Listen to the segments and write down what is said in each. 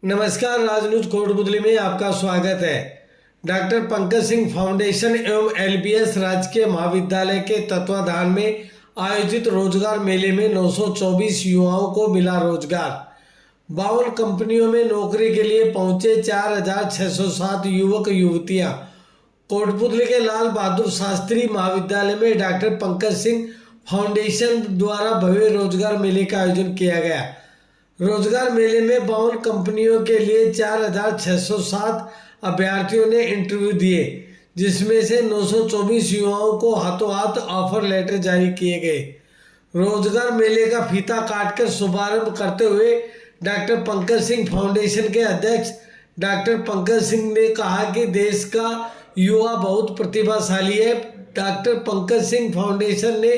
नमस्कार, राजनीति कोटपुतली में आपका स्वागत है। डॉक्टर पंकज सिंह फाउंडेशन एवं एलबीएस राजकीय महाविद्यालय के तत्वाधान में आयोजित रोजगार मेले में 924 युवाओं को मिला रोजगार। 52 कंपनियों में नौकरी के लिए पहुंचे 4607 युवक युवतियां। कोटपुतली के लाल बहादुर शास्त्री महाविद्यालय में डॉक्टर पंकज सिंह फाउंडेशन द्वारा भव्य रोजगार मेले का आयोजन किया गया। रोजगार मेले में 52 कंपनियों के लिए 4607 अभ्यर्थियों ने इंटरव्यू दिए, जिसमें से 924 युवाओं को हाथों हाथ ऑफर लेटर जारी किए गए। रोजगार मेले का फीता काटकर शुभारंभ करते हुए डॉक्टर पंकज सिंह फाउंडेशन के अध्यक्ष डॉक्टर पंकज सिंह ने कहा कि देश का युवा बहुत प्रतिभाशाली है। डॉक्टर पंकज सिंह फाउंडेशन ने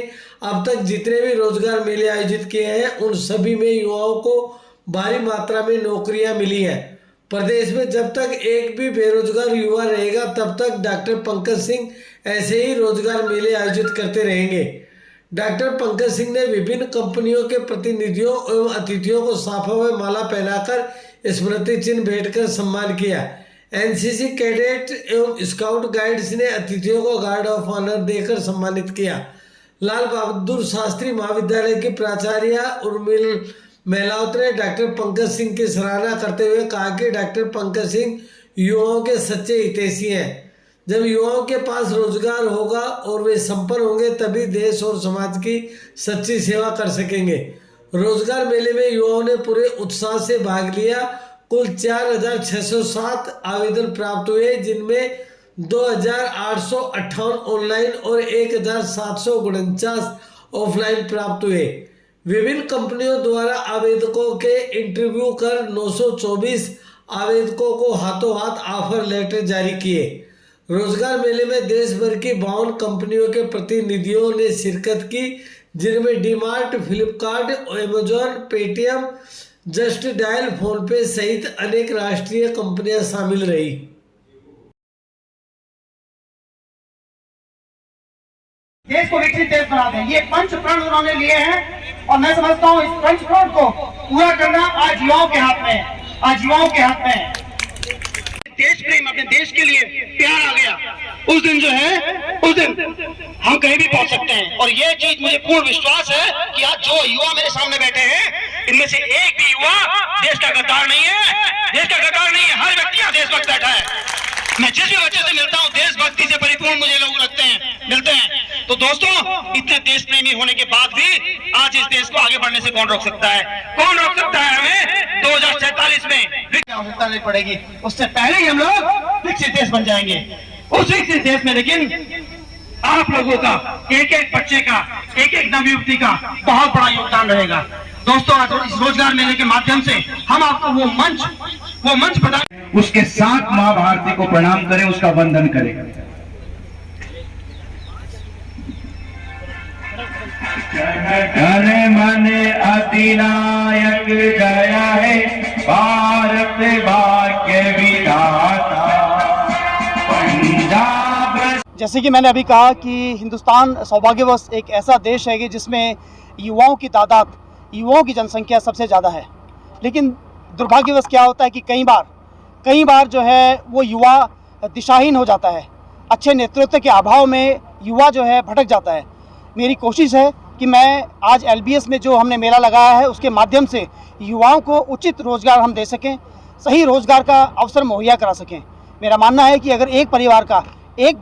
अब तक जितने भी रोजगार मेले आयोजित किए हैं, उन सभी में युवाओं को भारी मात्रा में नौकरियां मिली हैं। प्रदेश में जब तक एक भी बेरोजगार युवा रहेगा, तब तक डॉक्टर पंकज सिंह ऐसे ही रोजगार मेले आयोजित करते रहेंगे। डॉक्टर पंकज सिंह ने विभिन्न कंपनियों के प्रतिनिधियों एवं अतिथियों को साफा में माला पहनाकर स्मृति चिन्ह भेंटकर सम्मान किया। एनसीसी कैडेट एवं स्काउट गाइड्स ने अतिथियों को गार्ड ऑफ ऑनर देकर सम्मानित किया। लाल बहादुर शास्त्री महाविद्यालय की प्राचार्य उर्मिल मेहलावत ने डॉक्टर पंकज सिंह की सराहना करते हुए कहा कि डॉक्टर पंकज सिंह युवाओं के सच्चे हितैषी हैं। जब युवाओं के पास रोजगार होगा और वे संपन्न होंगे, तभी देश और समाज की सच्ची सेवा कर सकेंगे। रोजगार मेले में युवाओं ने पूरे उत्साह से भाग लिया। कुल 4607 आवेदन प्राप्त हुए, जिनमें 2858 ऑनलाइन और 1749 ऑफलाइन प्राप्त हुए। विभिन्न कंपनियों द्वारा आवेदकों के इंटरव्यू कर 924 आवेदकों को हाथों हाथ ऑफर लेटर जारी किए। रोजगार मेले में देश भर की 52 कंपनियों के प्रतिनिधियों ने शिरकत की, जिनमें DMart, Flipkart, Amazon, Paytm, just dial, PhonePe सहित अनेक राष्ट्रीय कंपनियां शामिल रही। देश को विकसित देश बना दें, ये पंच प्रण उन्होंने लिए हैं और मैं समझता हूँ इस पंच प्रण को पूरा करना आज युवाओं के हाथ में है। आज युवाओं के हाथ में है। देश प्रेम, अपने देश के लिए प्यार आ गया, उस दिन जो है, उस दिन हम कहीं भी पहुंच सकते हैं। और ये चीज मुझे पूर्ण विश्वास है कि आज जो युवा मेरे सामने बैठे हैं, इनमें से एक भी युवा देश का गद्दार नहीं है। देश का गद्दार नहीं है, हर व्यक्ति यहाँ देशभक्त बैठा है। मैं जिस भी बच्चे से मिलता हूँ, देशभक्ति से परिपूर्ण मुझे लोग मिलते हैं। तो दोस्तों, इतने देश प्रेमी होने के बाद भी आज इस देश को आगे बढ़ने से कौन रोक सकता है? कौन रोक सकता है? हमें 2047 में आवश्यकता नहीं पड़ेगी, उससे पहले ही हम लोग विकसित देश बन जाएंगे। उस विकसित देश में लेकिन आप लोगों का, एक एक बच्चे का, एक एक नवयुवती का बहुत बड़ा योगदान रहेगा। दोस्तों, आज इस रोजगार मेले के माध्यम से हम आपको वो मंच प्रदान, उसके साथ मां भारती को प्रणाम करें, उसका वंदन करें। धन मन अधिनायक जय है भारत भाग्य विधाता पंजाब। जैसे कि मैंने अभी कहा कि हिंदुस्तान सौभाग्यवश एक ऐसा देश है कि जिसमें युवाओं की तादाद, युवाओं की जनसंख्या सबसे ज़्यादा है। लेकिन दुर्भाग्यवश क्या होता है कि कई बार जो है वो युवा दिशाहीन हो जाता है। अच्छे नेतृत्व के अभाव में युवा जो है भटक जाता है। मेरी कोशिश है कि मैं आज एलबीएस में जो हमने मेला लगाया है, उसके माध्यम से युवाओं को उचित रोज़गार हम दे सकें, सही रोज़गार का अवसर मुहैया करा सकें। मेरा मानना है कि अगर एक परिवार का एक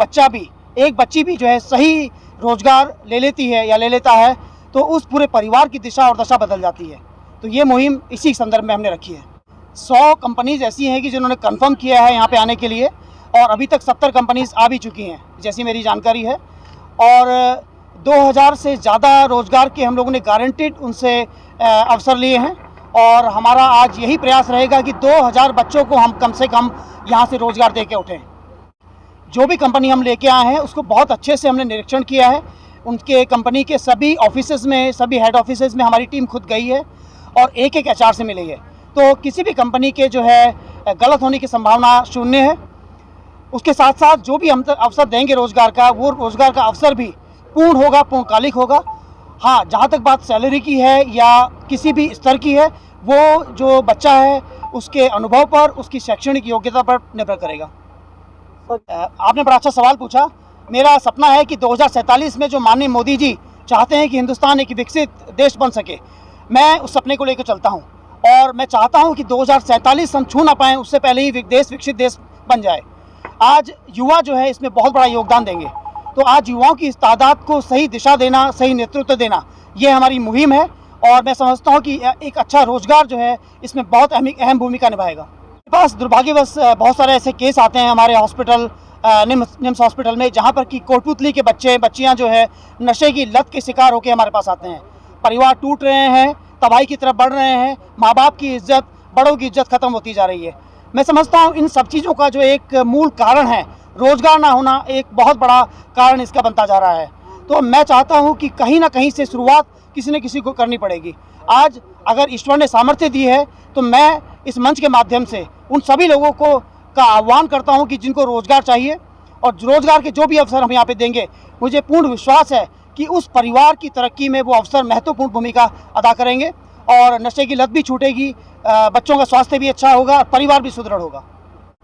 बच्ची भी जो है सही रोज़गार ले लेती है या ले लेता है, तो उस पूरे परिवार की दिशा और दशा बदल जाती है। तो ये मुहिम इसी संदर्भ में हमने रखी है। 100 कंपनीज ऐसी हैं कि जिन्होंने कंफर्म किया है यहाँ पे आने के लिए, और अभी तक 70 कंपनीज आ भी चुकी हैं, जैसी मेरी जानकारी है। और 2000 से ज़्यादा रोज़गार के हम लोगों ने गारंटीड उनसे अवसर लिए हैं। और हमारा आज यही प्रयास रहेगा कि 2000 बच्चों को हम कम से कम यहाँ से रोज़गार दे के उठें। जो भी कंपनी हम लेके आए हैं, उसको बहुत अच्छे से हमने निरीक्षण किया है। उनके कंपनी के सभी ऑफिसेज़ में, सभी हेड ऑफिसेज़ में हमारी टीम खुद गई है और एक एक एचआर से मिली है। तो किसी भी कंपनी के जो है गलत होने की संभावना शून्य है। उसके साथ साथ जो भी हम अवसर देंगे रोज़गार का, वो रोज़गार का अवसर भी पूर्ण होगा, पूर्णकालिक होगा। हाँ, जहाँ तक बात सैलरी की है या किसी भी स्तर की है, वो जो बच्चा है उसके अनुभव पर, उसकी शैक्षणिक योग्यता पर निर्भर करेगा। आपने बड़ा अच्छा सवाल पूछा। मेरा सपना है कि 2047 में जो माननीय मोदी जी चाहते हैं कि हिंदुस्तान एक विकसित देश बन सके, मैं उस सपने को लेकर चलता हूं और मैं चाहता हूं कि 2047 हम छू ना पाएं, उससे पहले ही देश विकसित देश बन जाए। आज युवा जो है इसमें बहुत बड़ा योगदान देंगे, तो आज युवाओं की इस तादाद को सही दिशा देना, सही नेतृत्व देना, ये हमारी मुहिम है और मैं समझता हूँ कि एक अच्छा रोजगार जो है इसमें बहुत अहम भूमिका निभाएगा। मेरे पास दुर्भाग्यवश बहुत सारे ऐसे केस आते हैं हमारे हॉस्पिटल, निम्स हॉस्पिटल में, जहाँ पर कि कोटपुतली के बच्चियाँ जो है नशे की लत के शिकार होकर हमारे पास आते हैं। परिवार टूट रहे हैं, तबाही की तरफ बढ़ रहे हैं, माँ बाप की इज्जत, बड़ों की इज्जत खत्म होती जा रही है। मैं समझता हूँ इन सब चीज़ों का जो एक मूल कारण है, रोजगार ना होना एक बहुत बड़ा कारण इसका बनता जा रहा है। तो मैं चाहता हूँ कि कहीं ना कहीं से शुरुआत किसी न किसी को करनी पड़ेगी। आज अगर ईश्वर ने सामर्थ्य दी है तो मैं इस मंच के माध्यम से उन सभी लोगों को का आह्वान करता हूं कि जिनको रोजगार चाहिए और रोजगार के जो भी अवसर हम यहाँ पे देंगे, मुझे पूर्ण विश्वास है कि उस परिवार की तरक्की में वो अवसर महत्वपूर्ण भूमिका अदा करेंगे और नशे की लत भी छूटेगी, बच्चों का स्वास्थ्य भी अच्छा होगा और परिवार भी सुदृढ़ होगा।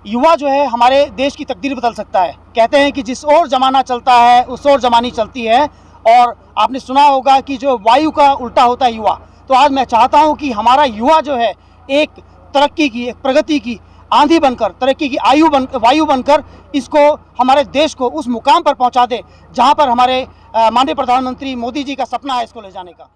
युवा जो है हमारे देश की तकदीर बदल सकता है। कहते हैं कि जिस ओर जमाना चलता है उस ओर जमानी चलती है, और आपने सुना होगा कि जो वायु का उल्टा होता है युवा। तो आज मैं चाहता हूं कि हमारा युवा जो है एक तरक्की की, एक प्रगति की आंधी बनकर, तरक्की की वायु बनकर इसको, हमारे देश को उस मुकाम पर पहुंचा दे जहां पर हमारे माननीय प्रधानमंत्री मोदी जी का सपना है इसको ले जाने का।